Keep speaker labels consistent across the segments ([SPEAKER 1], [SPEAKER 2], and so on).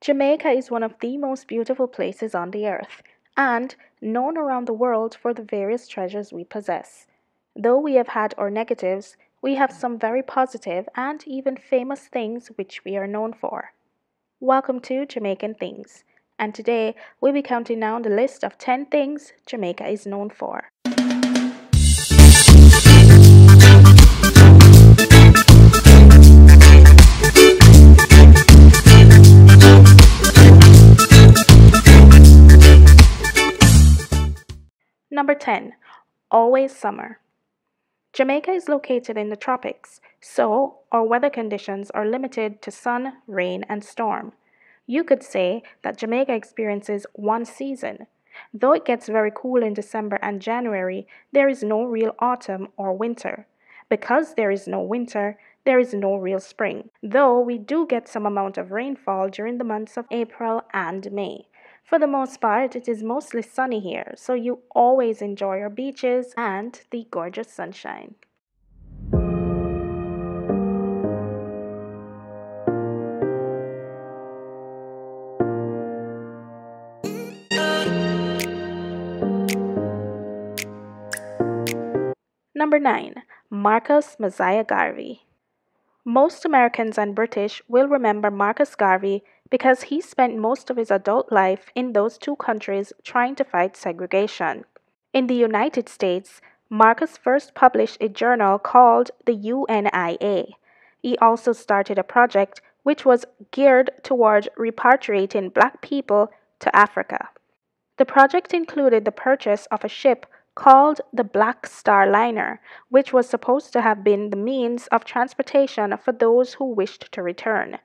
[SPEAKER 1] Jamaica is one of the most beautiful places on the earth and known around the world for the various treasures we possess. Though we have had our negatives, we have some very positive and even famous things which we are known for. Welcome to Jamaican Things, and today we'll be counting down the list of 10 things Jamaica is known for. Number 10. Always summer. Jamaica is located in the tropics, so our weather conditions are limited to sun, rain, and storm. You could say that Jamaica experiences one season. Though it gets very cool in December and January, there is no real autumn or winter. Because there is no winter, there is no real spring, though we do get some amount of rainfall during the months of April and May. For the most part, it is mostly sunny here, so you always enjoy our beaches and the gorgeous sunshine. Number 9. Marcus Mosiah Garvey. Most Americans and British will remember Marcus Garvey because he spent most of his adult life in those two countries trying to fight segregation. In the United States, Marcus first published a journal called the UNIA. He also started a project which was geared toward repatriating black people to Africa. The project included the purchase of a ship called the Black Star Liner, which was supposed to have been the means of transportation for those who wished to return.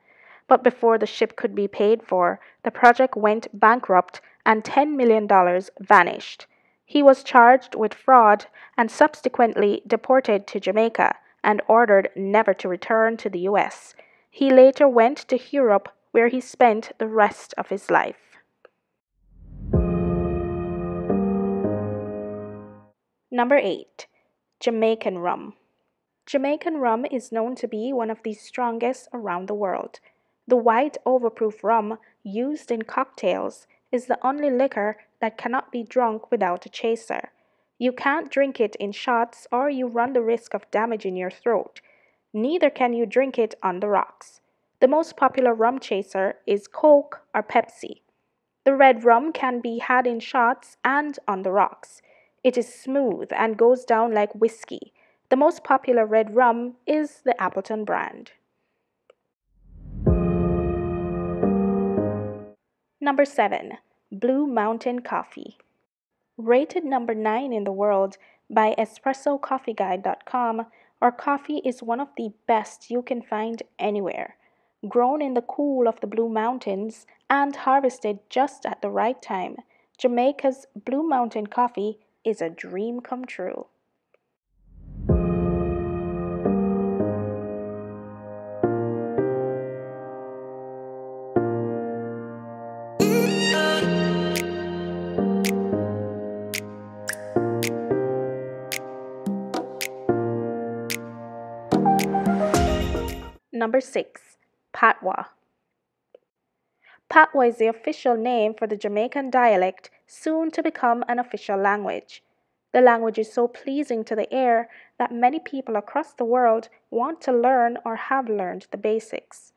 [SPEAKER 1] But before the ship could be paid for, the project went bankrupt and $10 million vanished. He was charged with fraud and subsequently deported to Jamaica and ordered never to return to the US. He later went to Europe, where he spent the rest of his life. Number 8. Jamaican Rum. Jamaican rum is known to be one of the strongest around the world. The white overproof rum used in cocktails is the only liquor that cannot be drunk without a chaser. You can't drink it in shots or you run the risk of damaging your throat. Neither can you drink it on the rocks. The most popular rum chaser is Coke or Pepsi. The red rum can be had in shots and on the rocks. It is smooth and goes down like whiskey. The most popular red rum is the Appleton brand. Number 7. Blue Mountain Coffee. Rated number 9 in the world by EspressoCoffeeGuide.com, our coffee is one of the best you can find anywhere. Grown in the cool of the Blue Mountains and harvested just at the right time, Jamaica's Blue Mountain Coffee is a dream come true. Number 6. Patois. Patois is the official name for the Jamaican dialect, soon to become an official language. The language is so pleasing to the ear that many people across the world want to learn or have learned the basics.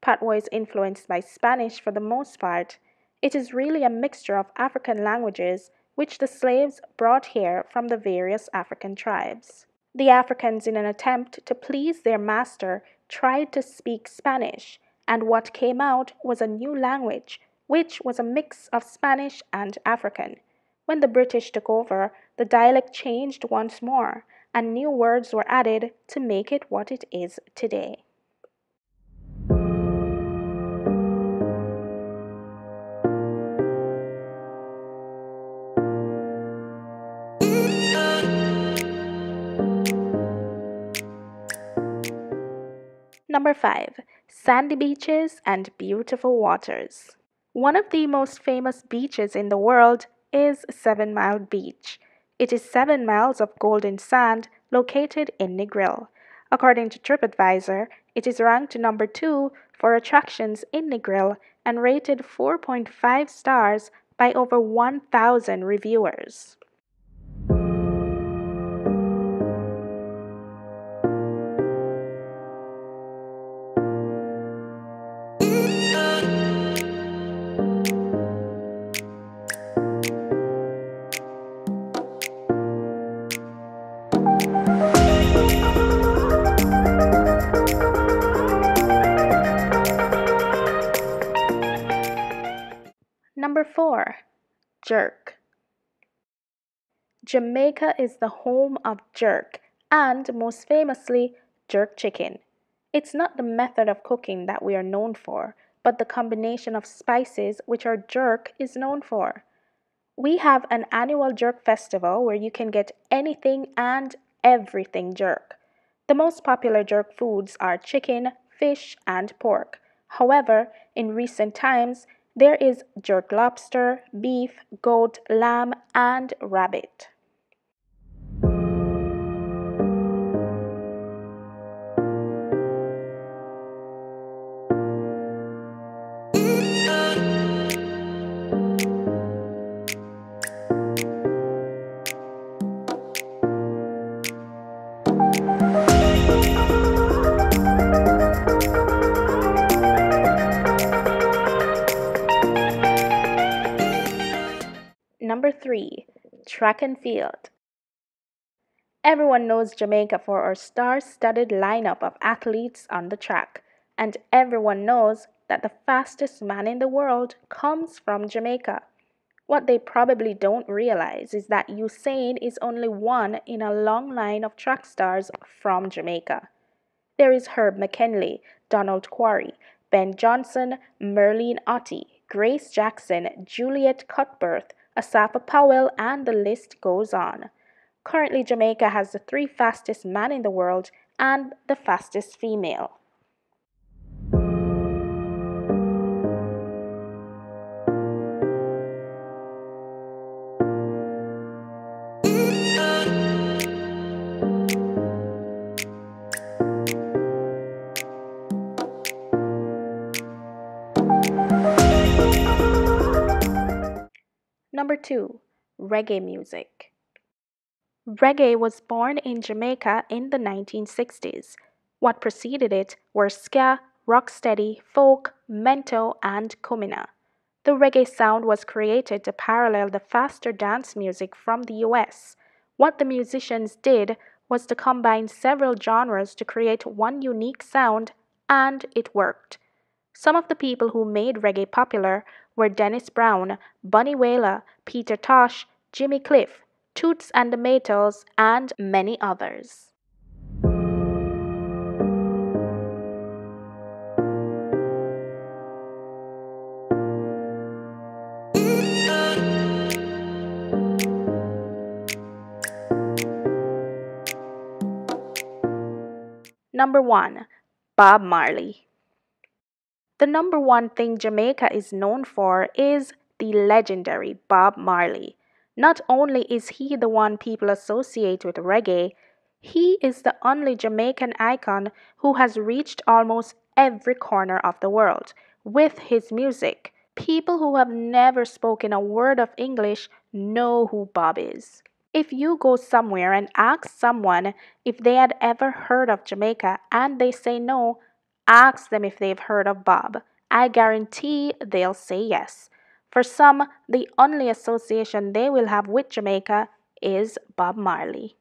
[SPEAKER 1] Patois is influenced by Spanish for the most part. It is really a mixture of African languages which the slaves brought here from the various African tribes. The Africans, in an attempt to please their master, tried to speak Spanish, and what came out was a new language, which was a mix of Spanish and African. When the British took over, the dialect changed once more, and new words were added to make it what it is today. Number 5. Sandy beaches and beautiful waters. One of the most famous beaches in the world is 7 Mile Beach. It is 7 miles of golden sand located in Negril. According to TripAdvisor, it is ranked number 2 for attractions in Negril and rated 4.5 stars by over 1,000 reviewers. Number 4. Jerk. Jamaica is the home of jerk and, most famously, jerk chicken. It's not the method of cooking that we are known for, but the combination of spices which our jerk is known for. We have an annual jerk festival where you can get anything and everything jerk. The most popular jerk foods are chicken, fish, and pork. However, in recent times, there is jerk lobster, beef, goat, lamb, and rabbit. Number 3. Track and field. Everyone knows Jamaica for our star-studded lineup of athletes on the track, and everyone knows that the fastest man in the world comes from Jamaica. What they probably don't realize is that Usain is only one in a long line of track stars from Jamaica. There is Herb McKinley, Donald Quarry, Ben Johnson, Merlene Ottey, Grace Jackson, Juliet Cuthbert, Asafa Powell, and the list goes on. Currently, Jamaica has the 3 fastest men in the world and the fastest female. Number 2. Reggae music. Reggae was born in Jamaica in the 1960s. What preceded it were ska, rocksteady, folk, mento, and kumina. The reggae sound was created to parallel the faster dance music from the US. What the musicians did was to combine several genres to create one unique sound, and it worked. Some of the people who made reggae popular were Dennis Brown, Bunny Wailer, Peter Tosh, Jimmy Cliff, Toots and the Maytals, and many others. Number 1. Bob Marley. The number one thing Jamaica is known for is the legendary Bob Marley. Not only is he the one people associate with reggae, he is the only Jamaican icon who has reached almost every corner of the world with his music. People who have never spoken a word of English know who Bob is. If you go somewhere and ask someone if they had ever heard of Jamaica and they say no, ask them if they've heard of Bob. I guarantee they'll say yes. For some, the only association they will have with Jamaica is Bob Marley.